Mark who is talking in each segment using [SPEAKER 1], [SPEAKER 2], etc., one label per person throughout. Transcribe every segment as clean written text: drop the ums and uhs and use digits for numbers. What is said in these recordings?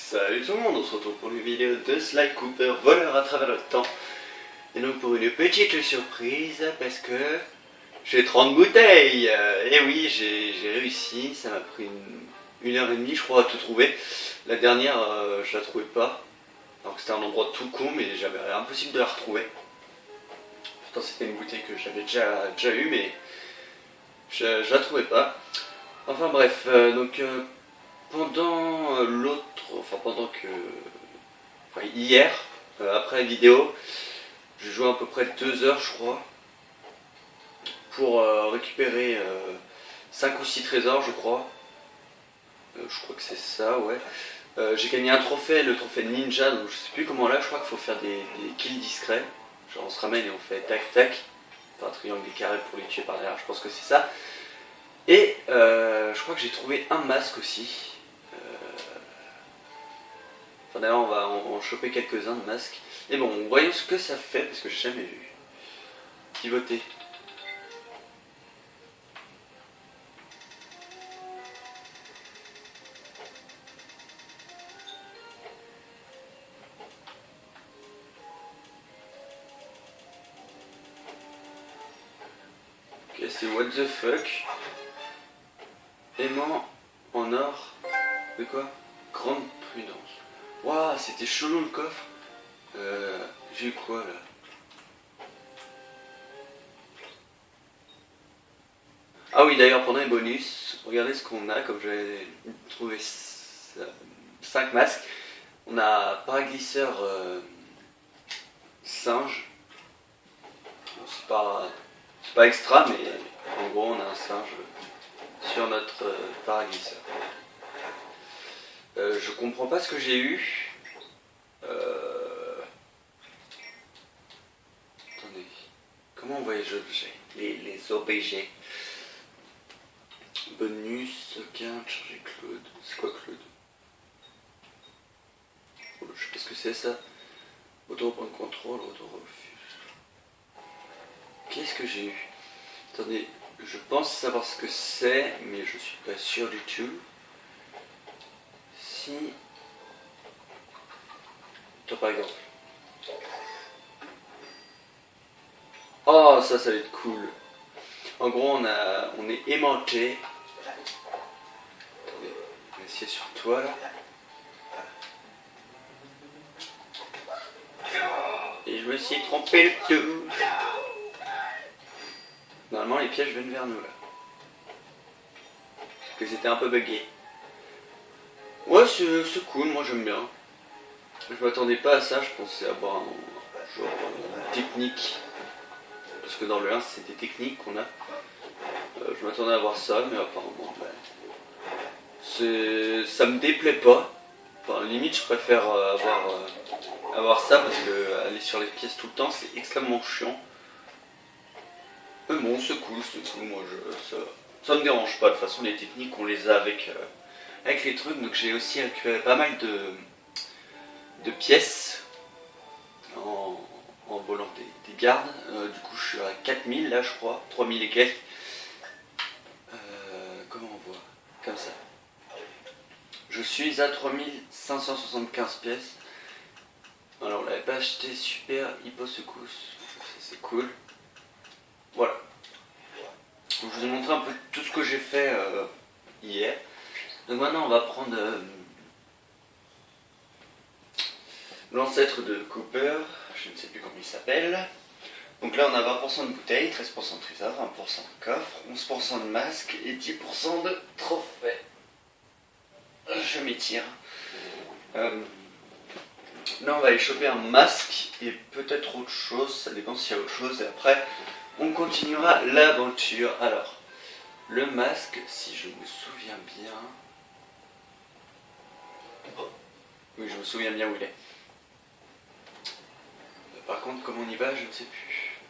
[SPEAKER 1] Salut tout le monde, on se retrouve pour une vidéo de Sly Cooper, voleur à travers le temps. Et donc pour une petite surprise, parce que j'ai 30 bouteilles. Et oui, j'ai réussi, ça m'a pris une heure et demie je crois à tout trouver. La dernière, je la trouvais pas, alors que c'était un endroit tout con, mais j'avais impossible de la retrouver. Pourtant c'était une bouteille que j'avais déjà eue, mais je la trouvais pas. Enfin bref, pendant hier, après la vidéo, j'ai joué à peu près 2 heures je crois, pour récupérer 5 ou 6 trésors je crois. Je crois que c'est ça, ouais. J'ai gagné un trophée, le trophée de ninja, donc je sais plus comment là, je crois qu'il faut faire des kills discrets. Genre on se ramène et on fait tac tac, enfin triangle et carré pour les tuer par derrière, je pense que c'est ça. Et je crois que j'ai trouvé un masque aussi. Enfin d'ailleurs on va en choper quelques-uns de masques. Et bon, voyons ce que ça fait, parce que j'ai jamais vu. Pivoter. Ok, c'est what the fuck. Aimant en or. De quoi? Grande prudence. Waouh, c'était chelou le coffre. J'ai eu quoi là? Ah oui, d'ailleurs, pendant les bonus, regardez ce qu'on a, comme j'avais trouvé 5 masques. On a paraglisseur singe. Bon, c'est pas extra, mais en gros, on a un singe sur notre paraglisseur. Je comprends pas ce que j'ai eu. Attendez, comment on voit les objets? Les objets. Bonus, gain, charger Claude. C'est quoi Claude? Oh, je sais pas ce que c'est ça. Auto point de contrôle, auto refuse. Qu'est-ce que j'ai eu? Attendez, je pense savoir ce que c'est, mais je suis pas sûr du tout. Si. Toi par exemple. Oh, ça va être cool. En gros, on est aimanté. Attendez, on va essayer sur toi là. Et je me suis trompé le tout. Normalement, les pièges viennent vers nous là. Parce que c'était un peu bugué. Ouais, c'est cool, moi j'aime bien. Je m'attendais pas à ça, je pensais avoir un genre technique. Parce que dans le 1 c'est des techniques qu'on a. Je m'attendais à voir ça, mais apparemment ça me déplaît pas. Enfin, limite je préfère avoir ça, parce que aller sur les pièces tout le temps c'est extrêmement chiant. Mais bon, c'est cool, moi ça me dérange pas. De toute façon les techniques on les a avec les trucs, donc j'ai aussi récupéré pas mal de pièces en volant des gardes. Du coup je suis à 4000 là je crois, 3000 et quelques. Comment on voit? Comme ça. Je suis à 3575 pièces. Alors on l'avait pas acheté, super hippo secousse, c'est cool. Voilà. Donc, je vous ai montré un peu tout ce que j'ai fait hier. Donc maintenant on va prendre l'ancêtre de Cooper, je ne sais plus comment il s'appelle. Donc là on a 20% de bouteilles, 13% de trésor, 1% de coffre, 11% de masque et 10% de trophée. Je m'étire. Là on va aller choper un masque et peut-être autre chose, ça dépend s'il y a autre chose, et après on continuera l'aventure. Alors, le masque, si je me souviens bien... Oh. Oui, je me souviens bien où il est. Par contre, comment on y va, je ne sais plus.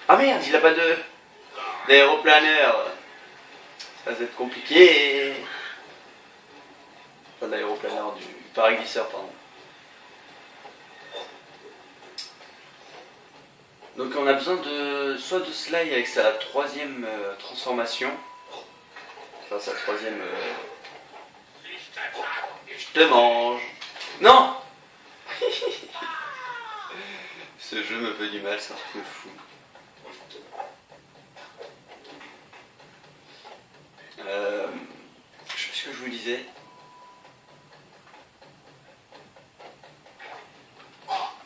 [SPEAKER 1] Ah merde, il a pas d'aéroplaneur. Ça va être compliqué. Pas d'aéroplaneur, du paraglisseur, pardon. Donc on a besoin soit de Sly avec sa 3e transformation, Enfin, sa troisième... Je te mange. Non. Ce jeu me fait du mal, c'est un truc de fou. Je sais plus ce que je vous disais.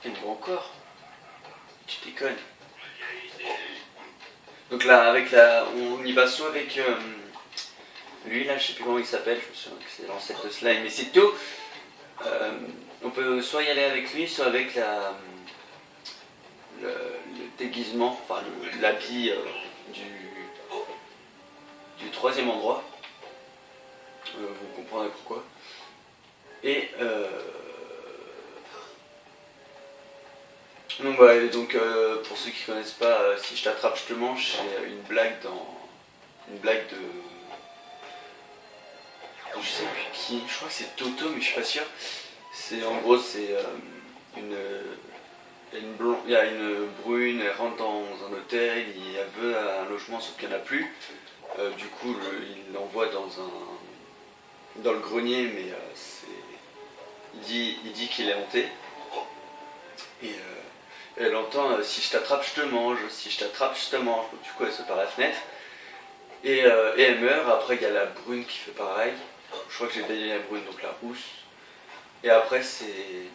[SPEAKER 1] Il me voit encore. Tu déconnes. Donc là, avec la, on y va soit avec lui là, je sais plus comment il s'appelle, je me souviens que c'est l'ancêtre de Slime, mais c'est tout. On peut soit y aller avec lui, soit avec le déguisement, enfin l'habit du troisième endroit. Vous comprendrez pourquoi. Et donc voilà, donc pour ceux qui connaissent pas, si je t'attrape, je te mange, c'est une blague de je sais plus qui, je crois que c'est Toto, mais je suis pas sûr. C'est en gros c'est il y a une brune, elle rentre dans un hôtel, elle veut un logement sauf qu'il n'y en a plus. Du coup il l'envoie dans le grenier, mais il dit qu'il est hanté. Et elle entend si je t'attrape je te mange, si je t'attrape je te mange. Donc, du coup elle saute par la fenêtre et elle meurt. Après il y a la brune qui fait pareil. Je crois que j'ai dit la brune, donc la rousse. Et après c'est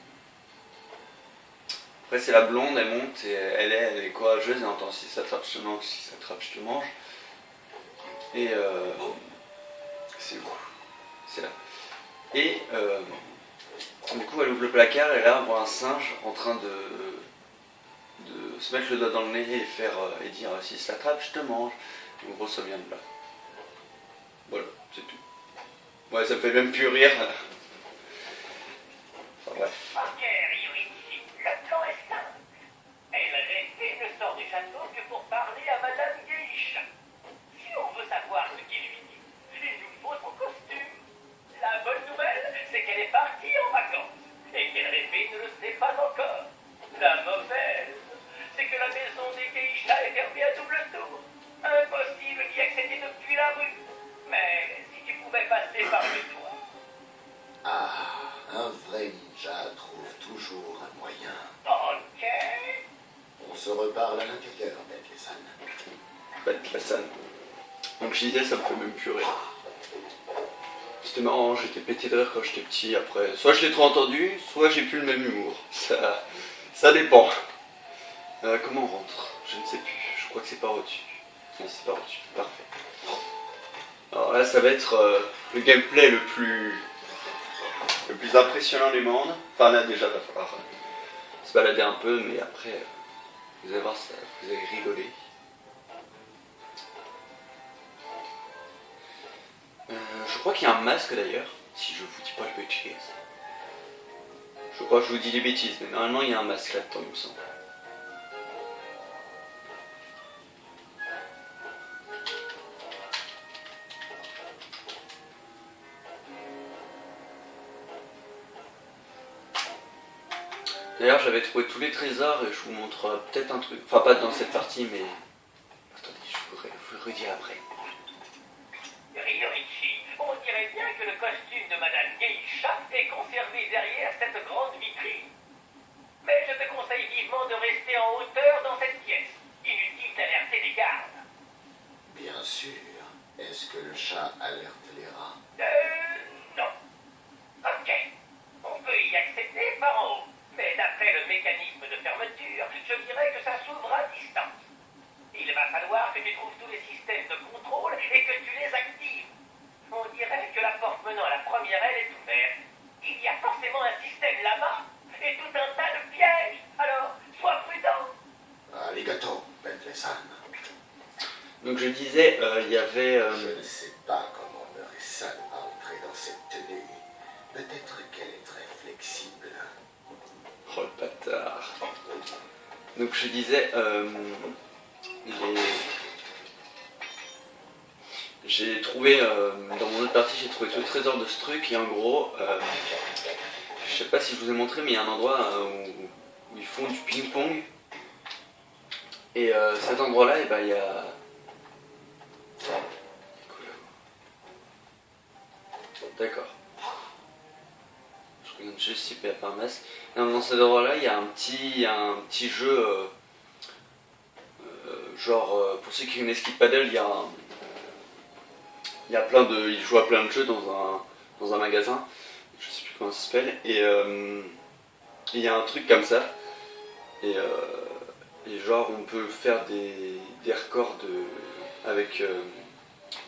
[SPEAKER 1] la blonde, elle monte et elle est courageuse, elle entend si ça t'attrape je te mange, si ça t'attrape je te mange. Et c'est où? C'est là. Et du coup elle ouvre le placard et là on voit un singe en train de se mettre le doigt dans le nez et dire si ça t'attrape je te mange. En gros ça vient de là. Voilà, c'est tout. Ouais, ça me fait même plus rire. Enfin bref.
[SPEAKER 2] Le plan est simple. Elle rêvait ne sort du château que pour parler à Madame Geisha. Si on veut savoir ce qu'il lui dit, il nous faut son costume. La bonne nouvelle, c'est qu'elle est partie en vacances et qu'elle rêvait ne le sait pas encore. La mauvaise, c'est que la maison des Geisha est fermée à double tour. Impossible d'y accéder depuis la rue. Mais si tu pouvais passer par le toit.
[SPEAKER 3] Ah, un vrai ninja trouve toujours un moyen.
[SPEAKER 2] Ok.
[SPEAKER 3] On se reparle à l'intérieur, Beth-Lessan.
[SPEAKER 1] Beth-Lessan. Donc je disais, ça me fait même plus rire. C'était marrant, j'étais pété de rire quand j'étais petit. Après, soit je l'ai trop entendu, soit j'ai plus le même humour. Ça dépend. Comment on rentre? Je ne sais plus. Je crois que c'est par au-dessus. Oui, c'est par au-dessus. Parfait. Alors là, ça va être le gameplay le plus impressionnant du monde. Enfin là, déjà, il va falloir se balader un peu, mais après, vous allez voir, vous allez rigoler. Je crois qu'il y a un masque d'ailleurs, si je vous dis pas de bêtises. Je crois que je vous dis des bêtises, mais normalement il y a un masque là-dedans, il me semble. D'ailleurs, j'avais trouvé tous les trésors et je vous montre peut-être un truc. Enfin, pas dans cette partie, mais. Attendez, je vous le redire après.
[SPEAKER 2] Ryorichi, on dirait bien que le costume de Madame Geisha est conservé derrière cette grande vitrine. Mais je te conseille vivement de rester en hauteur dans cette pièce. Inutile d'alerter les gardes.
[SPEAKER 3] Bien sûr. Est-ce que le chat alerte les rats?
[SPEAKER 2] Non. Ok. On peut y accéder par en haut. Mais d'après le mécanisme de fermeture, je dirais que ça s'ouvre à distance. Il va falloir que tu trouves tous les systèmes de contrôle et que tu les actives. On dirait que la porte menant à la première aile est ouverte. Il y a forcément un système là-bas et tout un tas de pièges. Alors, sois prudent.
[SPEAKER 3] Arigato, Beth-Lessan.
[SPEAKER 1] Donc je disais, il y avait...
[SPEAKER 3] Je ne sais pas comment Murray-san a entré dans cette tenue. Peut-être qu'elle est très flexible.
[SPEAKER 1] Oh le bâtard. Donc je disais, j'ai trouvé, dans mon autre partie, j'ai trouvé tout le trésor de ce truc et en gros, je sais pas si je vous ai montré, mais il y a un endroit où ils font du ping-pong. Et cet endroit-là, et ben, il y a... D'accord. Je regarde juste s'il n'y a pas un masque. Dans cet endroit-là, il y a un petit jeu, pour ceux qui connaissent Skip Paddle, il y a il joue à plein de jeux dans un magasin. Je sais plus comment ça s'appelle. Et il y a un truc comme ça. Et genre, on peut faire des records avec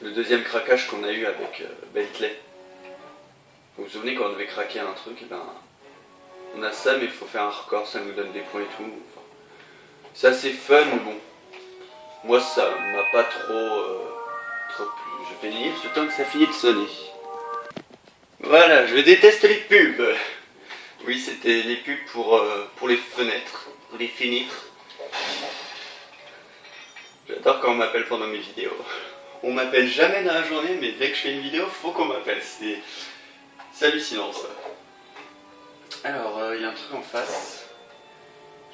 [SPEAKER 1] le deuxième craquage qu'on a eu avec Bentley. Vous vous souvenez quand on devait craquer un truc, et ben, on a ça, mais il faut faire un record, ça nous donne des points et tout. Enfin, c'est assez fun, mais bon. Moi, ça m'a pas trop plu. Je vais finir ce temps que ça finit de sonner. Voilà, je déteste les pubs. Oui, c'était les pubs pour les fenêtres, pour les fenêtres. J'adore quand on m'appelle pendant mes vidéos. On m'appelle jamais dans la journée, mais dès que je fais une vidéo, faut qu'on m'appelle. C'est hallucinant ça. Alors, il y a un truc en face.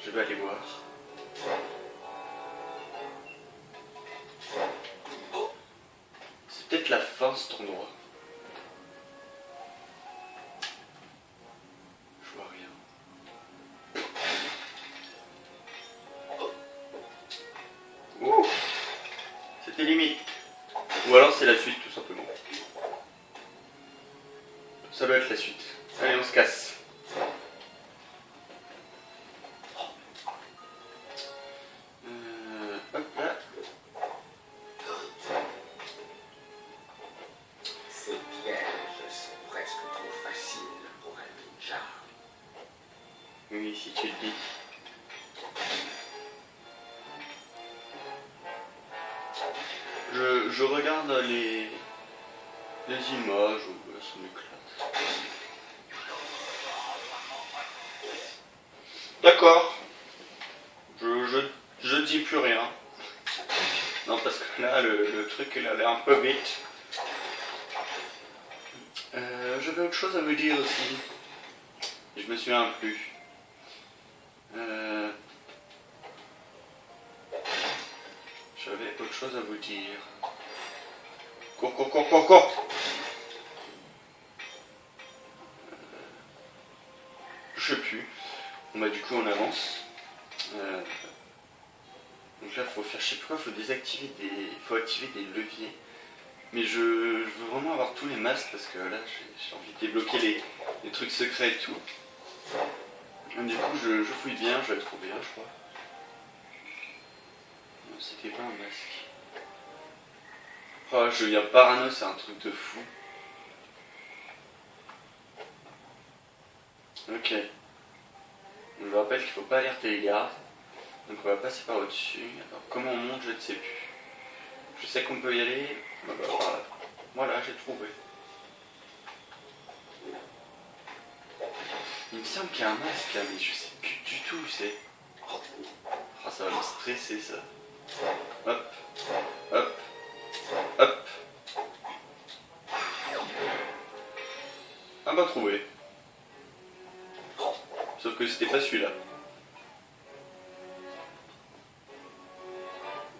[SPEAKER 1] Je vais aller voir. C'est peut-être la fin cet endroit. Je vois rien. Ouh, c'était limite. Ou alors c'est la suite tout simplement. Ça doit être la suite. Allez, on se casse. Hop là.
[SPEAKER 3] Ces pièges sont presque trop faciles pour un ninja.
[SPEAKER 1] Oui, si tu le dis. Je regarde les images, ça m'éclate. D'accord. Je dis plus rien. Non, parce que là, le truc, il allait un peu vite. J'avais autre chose à vous dire aussi. Je me souviens plus. J'avais autre chose à vous dire. Cours. Je sais plus. Bon bah du coup on avance. Donc là faut faire, je sais plus quoi, faut activer des leviers. Mais je veux vraiment avoir tous les masques parce que là j'ai envie de débloquer les trucs secrets et tout. Donc, du coup je fouille bien, je vais le trouver je crois. Non, c'était pas un masque. Oh, je viens parano, c'est un truc de fou. Ok. Je vous rappelle qu'il ne faut pas alerter les gardes. Donc on va passer par au-dessus. Alors comment on monte, je ne sais plus. Je sais qu'on peut y aller. Bah, par là. Voilà, j'ai trouvé. Il me semble qu'il y a un masque là, mais je sais plus du tout où c'est. Oh, ça va me stresser ça. Hop. Ah bah trouvé. Sauf que c'était pas celui-là.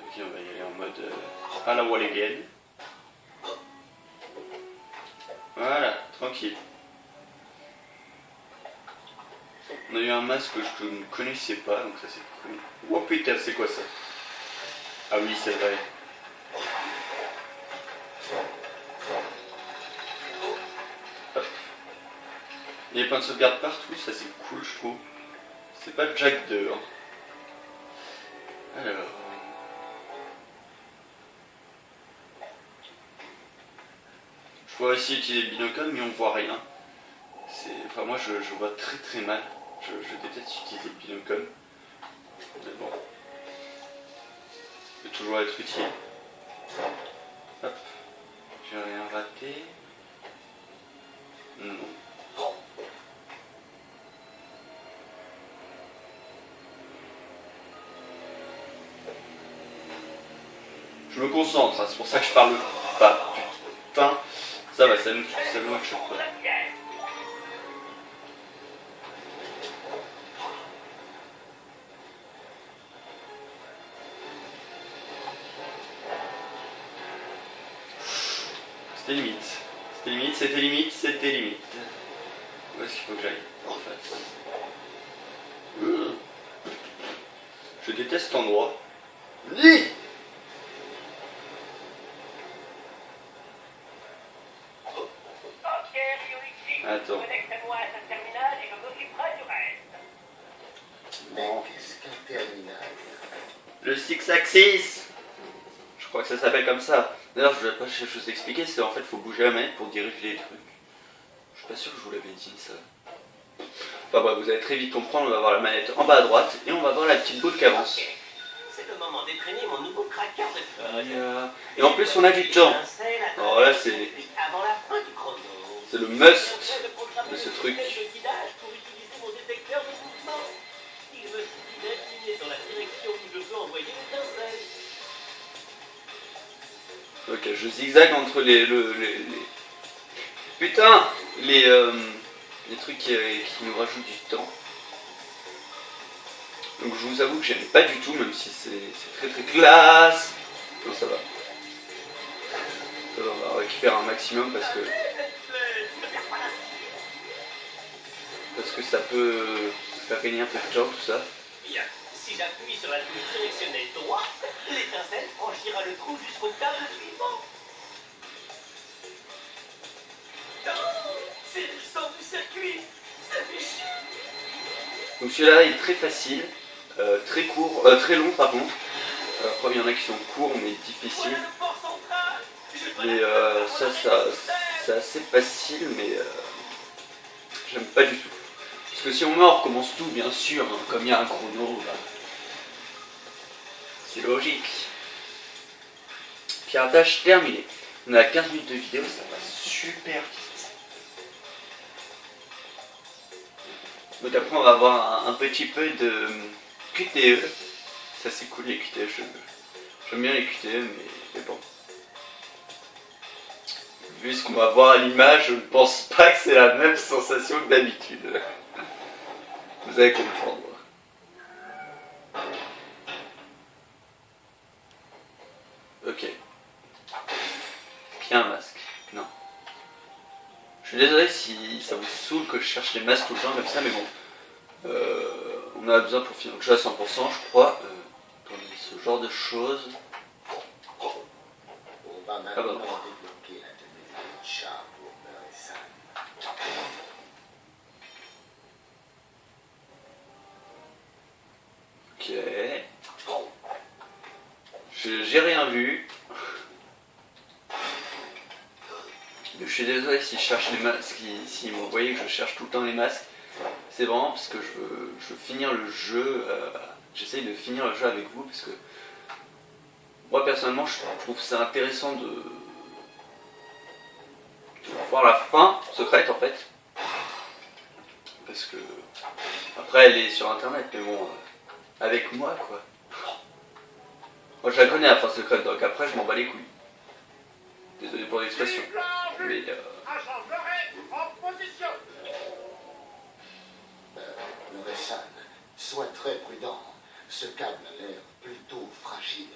[SPEAKER 1] Ok, on va y aller en mode à la wall again. Voilà, tranquille. On a eu un masque que je ne connaissais pas, donc ça c'est cool. Oh putain, c'est quoi ça? Ah oui, c'est vrai. Hop. Il y a des points de sauvegarde partout, ça c'est cool je trouve. C'est pas Jack 2. Hein. Alors. Je pourrais aussi utiliser le binocle, mais on voit rien. Enfin, moi je vois très mal. Je déteste utiliser le binocle. Mais bon. Ça peut toujours être utile. Hop. J'ai rien raté. Non. Je me concentre, hein, c'est pour ça que je parle pas. Putain, ça va, ça nous choque pas. C'était C'était limite, c'était limite. Où est-ce qu'il faut que j'aille? En face. Je déteste cet endroit. Ni
[SPEAKER 2] Ok, Ryuichi.
[SPEAKER 1] Attends.
[SPEAKER 2] Connecte-moi à ce terminal et je m'occuperai du reste.
[SPEAKER 3] Mais qu'est-ce qu'un terminal?
[SPEAKER 1] le Six Axis. Je crois que ça s'appelle comme ça. D'ailleurs, je ne vais pas chercher à vous expliquer, c'est en fait, il faut bouger la manette pour diriger les trucs. Je suis pas sûr que je vous l'avais dit ça. Enfin bref, vous allez très vite comprendre, on va voir la manette en bas à droite et on va voir la petite boule qui avance.
[SPEAKER 2] C'est le moment d'étraîner mon nouveau cracker de fun.
[SPEAKER 1] Et en plus, on a du temps. Alors là, c'est
[SPEAKER 2] Avant la fin du chrono.
[SPEAKER 1] le must de ce truc.
[SPEAKER 2] Pour utiliser mon détecteur de mouvement. Il me suffit d'incliner dans la direction où je veux envoyer l'étincelle.
[SPEAKER 1] Ok, je zigzague entre les putain, les trucs qui nous rajoutent du temps. Donc je vous avoue que j'aime pas du tout, même si c'est très très classe. Non, ça va. Ça va, on va récupérer un maximum parce que ça peut faire gagner un peu de temps tout ça.
[SPEAKER 2] Bien. Si j'appuie sur la touche directionnelle droite, l'étincelle franchira le trou jusqu'au câble suivant. Oh, c'est le sang du circuit. Ça fait chier.
[SPEAKER 1] Donc celui-là il est très facile, très court, très long par contre. Après il y en a qui sont courts mais difficiles.
[SPEAKER 2] Voilà le port central.
[SPEAKER 1] Et ça c'est assez facile mais j'aime pas du tout. Parce que si on meurt on recommence tout bien sûr, hein, comme il y a un chrono, bah, c'est logique. Piratage terminé. On a 15 minutes de vidéo, ça passe super vite. Donc après on va avoir un petit peu de QTE. Ça c'est cool les QTE, j'aime bien les QTE mais bon. Vu ce qu'on va voir à l'image, je ne pense pas que c'est la même sensation que d'habitude. Vous allez comprendre. Ok. Bien un masque. Non. Je suis désolé si ça vous saoule que je cherche les masques tout le temps comme ça, mais bon. On a besoin pour finir le jeu à 100%, je crois. Dans ce genre de choses.
[SPEAKER 3] On va maintenant débloquer la tenue de chat pour Homer et Sam.
[SPEAKER 1] Ok. J'ai rien vu. Je suis désolé si je cherche les masques, si vous voyez que je cherche tout le temps les masques. C'est vraiment parce que je veux finir le jeu. J'essaye de finir le jeu avec vous parce que moi personnellement je trouve ça intéressant de voir la fin secrète en fait. Parce que après elle est sur internet mais bon avec moi quoi. Moi je la connais la fin secrète donc après je m'en bats les couilles. Désolé pour l'expression. Mais
[SPEAKER 2] En position.
[SPEAKER 3] Muresan, sois très prudent. Ce câble a l'air plutôt fragile.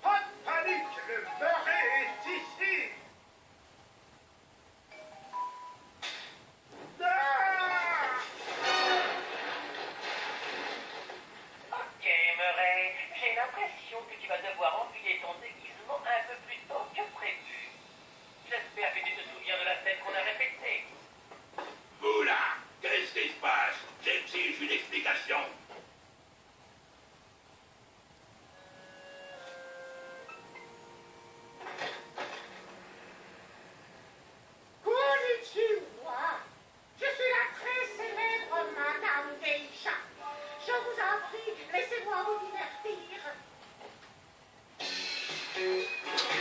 [SPEAKER 2] Pas de panique, le beurre est ici. Ok, Murray, j'ai l'impression que tu vas devoir enfiler ton déguisement un peu plus tôt que prévu. J'espère que tu te souviens de la scène qu'on a répétée.
[SPEAKER 4] Oula, qu'est-ce qui se passe? J'exige une explication.
[SPEAKER 5] Konnichiwa. Je suis la très célèbre Madame Geisha. Je vous en prie, laissez-moi vous divertir.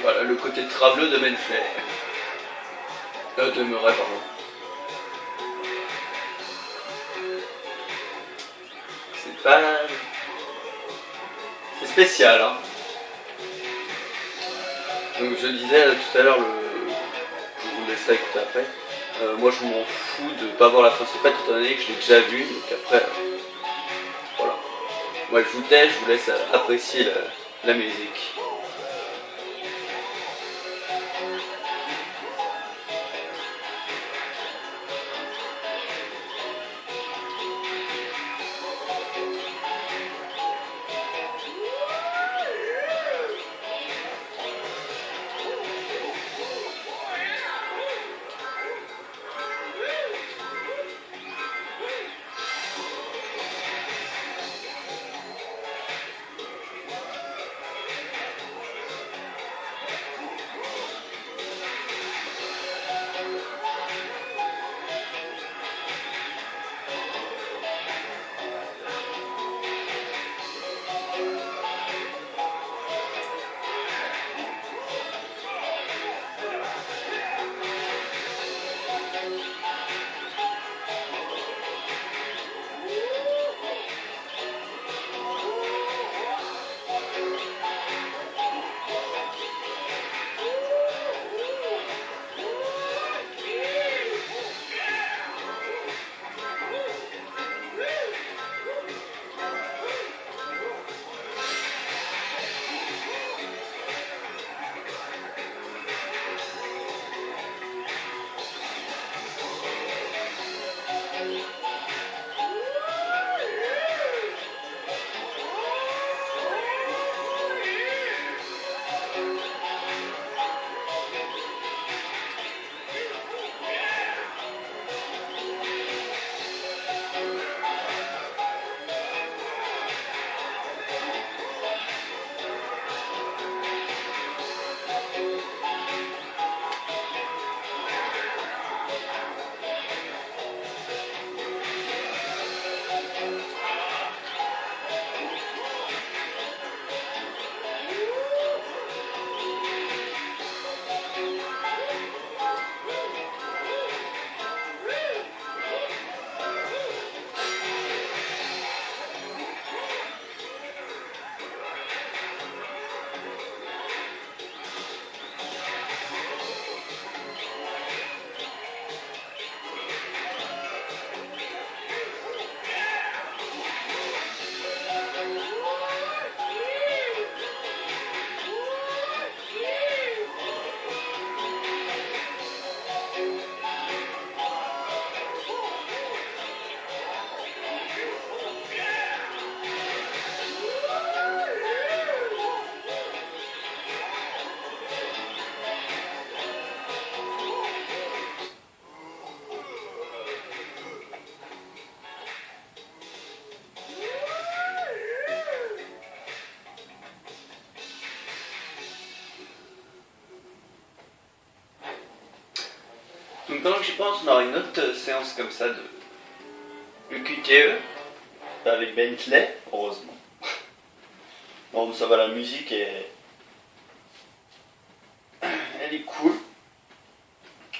[SPEAKER 1] voilà le côté traveleux de Menflay. De Murray, pardon. C'est pas... C'est spécial, hein. Donc je disais tout à l'heure, je vous laisserai écouter après. Moi je m'en fous de pas voir la fin secrète étant donné que je l'ai déjà vu, donc après, voilà. Moi je vous laisse apprécier la musique. Donc pendant que j'y pense, on aura une autre séance comme ça de QTE avec Bentley, heureusement. Bon, ça va, la musique elle est cool.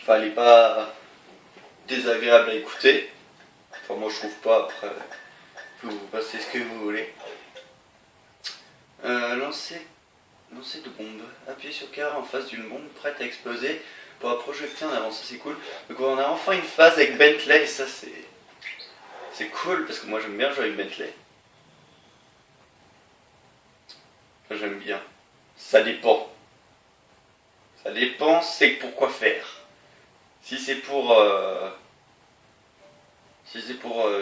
[SPEAKER 1] Enfin, elle est pas désagréable à écouter. Enfin, moi je trouve pas, après, vous passez ce que vous voulez. Lancer de bombe. Appuyez sur carré en face d'une bombe prête à exploser pour la projeter en avant, ça c'est cool. Donc on a enfin une phase avec Bentley et ça c'est cool parce que moi j'aime bien jouer avec Bentley. J'aime bien. Ça dépend. Ça dépend, c'est pourquoi faire. Si c'est pour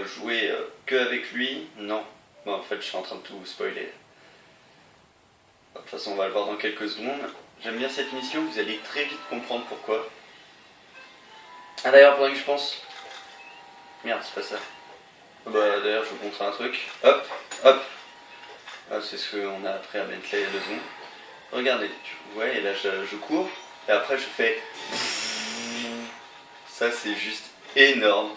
[SPEAKER 1] jouer que avec lui, non. Bon, en fait, je suis en train de tout spoiler. De toute façon, on va le voir dans quelques secondes. J'aime bien cette mission, vous allez très vite comprendre pourquoi. Ah d'ailleurs, pendant que je pense... Merde, c'est pas ça. Bah d'ailleurs, je vais vous montrer un truc. Hop, hop. Ah, c'est ce qu'on a appris à Bentley il y a 2 secondes. Regardez, tu vois, et là je cours, et après je fais... Ça, c'est juste énorme.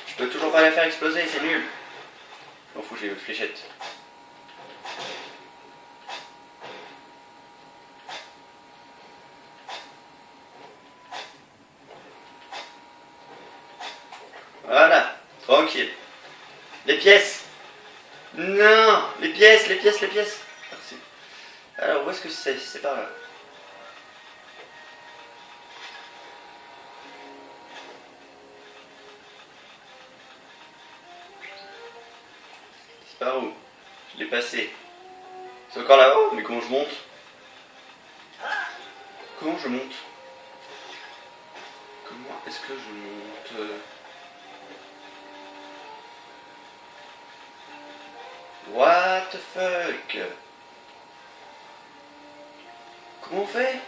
[SPEAKER 1] Je peux toujours pas la faire exploser, c'est nul. Je m'en fous, j'ai une fléchette. Voilà, tranquille. Les pièces. Non, les pièces. Merci. Alors, où est-ce que c'est? C'est par là. C'est par où? Je l'ai passé. C'est encore là-haut? Mais comment je monte? Comment je monte? Comment est-ce que je monte? What the fuck? Comment on fait?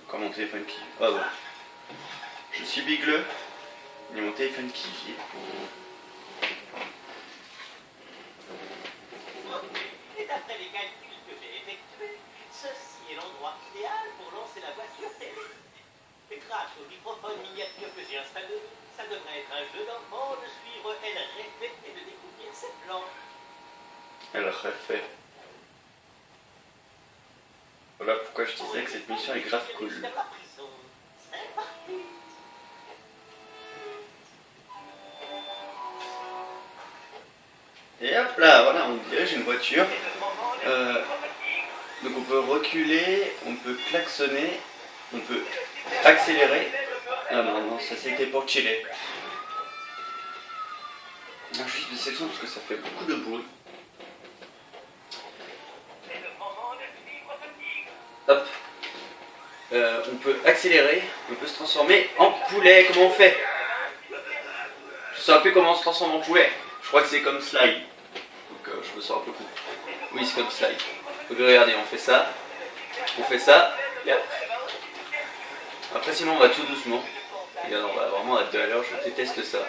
[SPEAKER 1] Encore mon téléphone qui... Ah bon. Je suis bigleux. Il y a mon téléphone qui vit.
[SPEAKER 2] Et d'après les calculs que j'ai effectués, ceci est l'endroit idéal pour lancer la voiture télé. Et grâce au microphone miniature que j'ai installé, ça devrait être un jeu d'enfant de suivre El Refait et de découvrir ses plans.
[SPEAKER 1] Elle refait. Voilà pourquoi je disais que cette mission est grave cool.
[SPEAKER 2] Vers la prison. C'est parti.
[SPEAKER 1] Et hop là, voilà, on dirige une voiture. Donc on peut reculer, on peut klaxonner, on peut accélérer. Ah non, ça c'était pour chiller. Non, juste des sections parce que ça fait beaucoup de bruit. Hop. On peut accélérer, on peut se transformer en poulet. Comment on fait? Je sais un peu comment on se transforme en poulet. Je crois que c'est comme Slide. Donc je me sens un peu con. Oui, c'est comme Slide. Donc regardez, on fait ça, et hop. Après sinon on va tout doucement. Regarde, on va vraiment à 2 à l'heure, je déteste ça.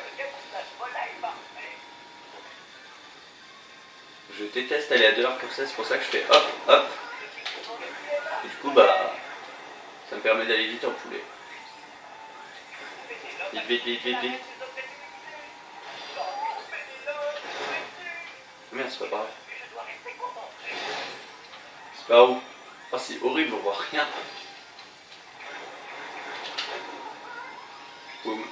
[SPEAKER 1] Je déteste aller à 2 heures comme ça, c'est pour ça que je fais hop, hop. Et du coup, bah, ça me permet d'aller vite en poulet. Vite. Merde, c'est pas grave. C'est pas où? Oh, c'est horrible, on voit rien. Boum.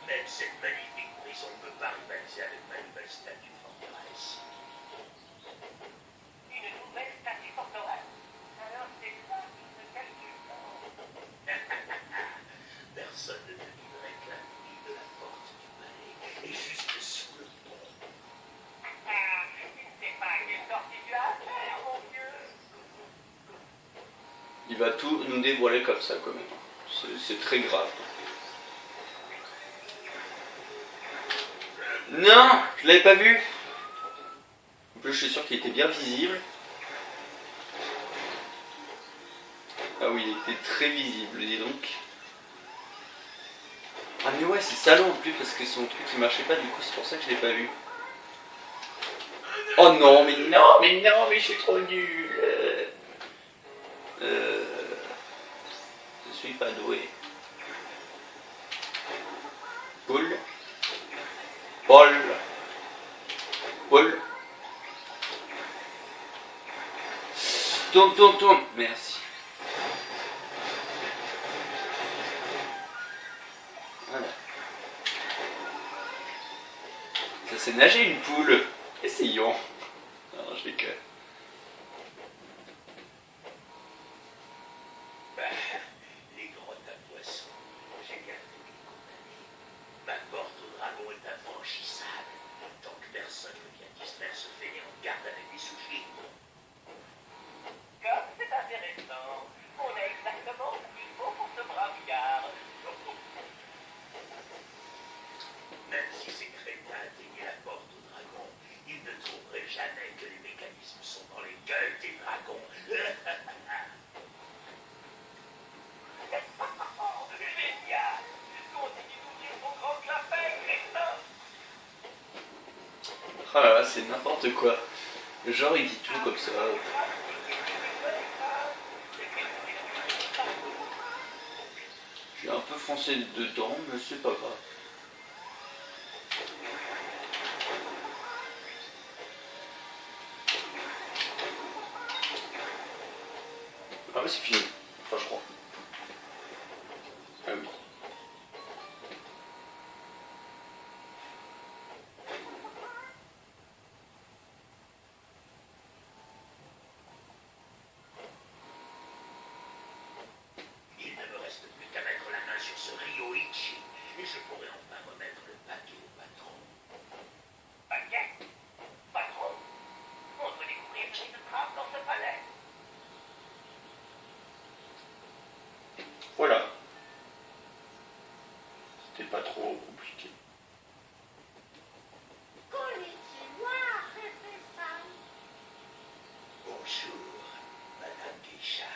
[SPEAKER 4] Même cette magnifique prison ne peut pas rivaliser avec ma nouvelle statue forteresse.
[SPEAKER 2] Une nouvelle statue forteresse. Alors c'est ça qui se calcule.
[SPEAKER 4] Personne ne devinerait que la nuit de la porte du palais est juste sous le pont.
[SPEAKER 2] Ah, il ne sait pas quelle sortie tu as à faire, mon vieux.
[SPEAKER 1] Il va tout nous dévoiler comme ça, quand même. C'est très grave. Non, je l'avais pas vu. En plus, je suis sûr qu'il était bien visible. Ah oui, il était très visible, dis donc. Ah mais ouais, c'est salaud en plus parce que son truc il marchait pas, du coup c'est pour ça que je l'ai pas vu. Oh non, mais non, mais non, mais je suis trop nul. Je suis pas doué. Paul. Paul. Paul. Tourne, tourne, tourne. Merci. Voilà. Ça c'est nager une poule. Essayons. Non, je déconne.
[SPEAKER 4] Les grottes à poissons, j'ai gardé mes compagnies. Ma porte au dragon est infranchissable, tant que personne ne vient distraire ce fainéant de garde avec des sushis.
[SPEAKER 2] Comme c'est intéressant, on a exactement ce qu'il faut pour ce brave gare.
[SPEAKER 4] Même si ces crétins atteignaient la porte au dragon, ils ne trouveraient jamais que les mécanismes sont dans les gueules des dragons.
[SPEAKER 2] Génial! Continue d'ouvrir vos grands clapets, crétin!
[SPEAKER 1] Oh là là, c'est n'importe quoi. Genre il dit tout comme ça. J'ai un peu foncé dedans, mais c'est pas grave. Ah mais c'est fini. Enfin je crois. Ah oui.
[SPEAKER 4] Il ne me reste plus qu'à mettre la main sur ce Ryoichi, et je pourrai enfin remettre le paquet au patron.
[SPEAKER 2] Paquet? Patron? On doit découvrir ce qui se trame dans ce palais.
[SPEAKER 1] Voilà. C'était pas trop compliqué.
[SPEAKER 5] Konnichiwa, Réfé-san.
[SPEAKER 4] Bonjour, Madame Geisha.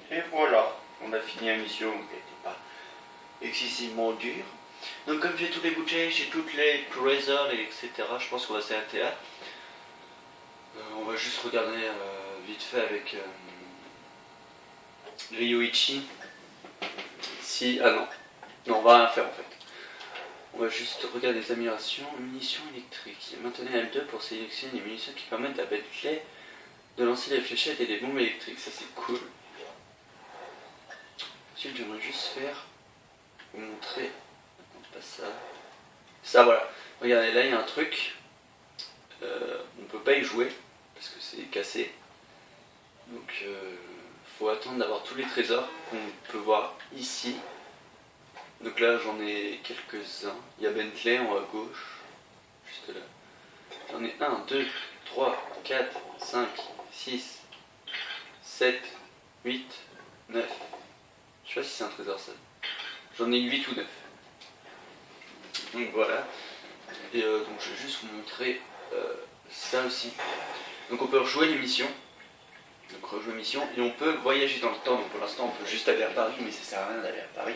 [SPEAKER 1] Et voilà, on a fini la mission qui n'était pas excessivement dure. Donc comme j'ai tous les budgets, j'ai toutes les treasures, etc. Je pense qu'on va s'arrêter là. On va juste regarder vite fait avec Ryoichi. Si. Ah non. Non, on va rien faire en fait. On va juste regarder les améliorations. Munitions électriques. Maintenez L2 pour sélectionner les munitions qui permettent à Bentley de lancer des fléchettes et des bombes électriques. Ça c'est cool. Ensuite j'aimerais juste faire. Vous montrer. Non, pas ça. Ça voilà. Regardez là il y a un truc. On peut pas y jouer parce que c'est cassé. Donc faut attendre d'avoir tous les trésors qu'on peut voir ici. Donc là j'en ai quelques-uns. Il y a Bentley en haut à gauche. Juste là. J'en ai 1, 2, 3, 4, 5, 6, 7, 8, 9. Je sais pas si c'est un trésor ça. J'en ai 8 ou 9. Donc voilà. Et donc je vais juste vous montrer ça aussi. Donc on peut rejouer les missions. Donc rejouer mission. Et on peut voyager dans le temps. Donc pour l'instant on peut juste aller à Paris, mais ça sert à rien d'aller à Paris.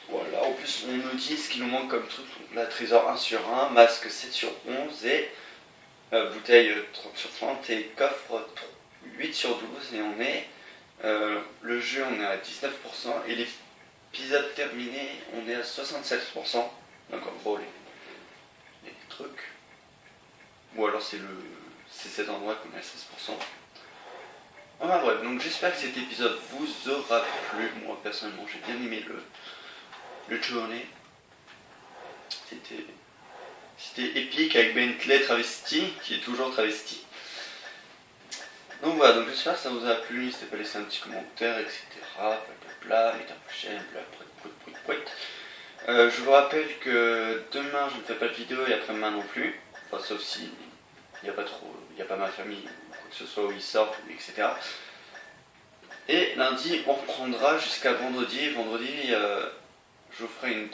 [SPEAKER 1] Voilà, en plus on nous dit ce qui nous manque comme truc. La trésor 1 sur 1, masque 7 sur 11 et bouteille 30 sur 30 et coffre 8 sur 12 et on est le jeu on est à 19% et l'épisode terminé on est à 67%. Donc en gros les trucs. Ou alors c'est cet endroit qu'on est à 16%. Enfin bref, donc j'espère que cet épisode vous aura plu. Moi personnellement j'ai bien aimé le journée. C'était publicité épique avec Bentley travesti, qui est toujours travesti. Donc voilà, donc j'espère que ça vous a plu, n'hésitez pas à laisser un petit commentaire, etc. Blablabla, mettez un prochaine, je vous rappelle que demain je ne fais pas de vidéo et après-demain non plus, enfin sauf si il n'y a pas ma famille, ou quoi que ce soit où ils sortent, etc. Et lundi on reprendra jusqu'à vendredi. Vendredi je vous ferai une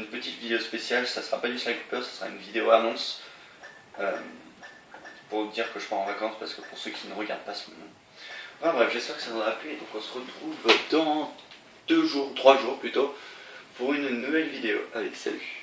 [SPEAKER 1] petite vidéo spéciale, ça sera pas du Sniper, ça sera une vidéo annonce. Pour dire que je pars en vacances, parce que pour ceux qui ne regardent pas ce moment. Enfin bref, j'espère que ça vous aura plu, et donc on se retrouve dans 3 jours plutôt, pour une nouvelle vidéo. Allez, salut!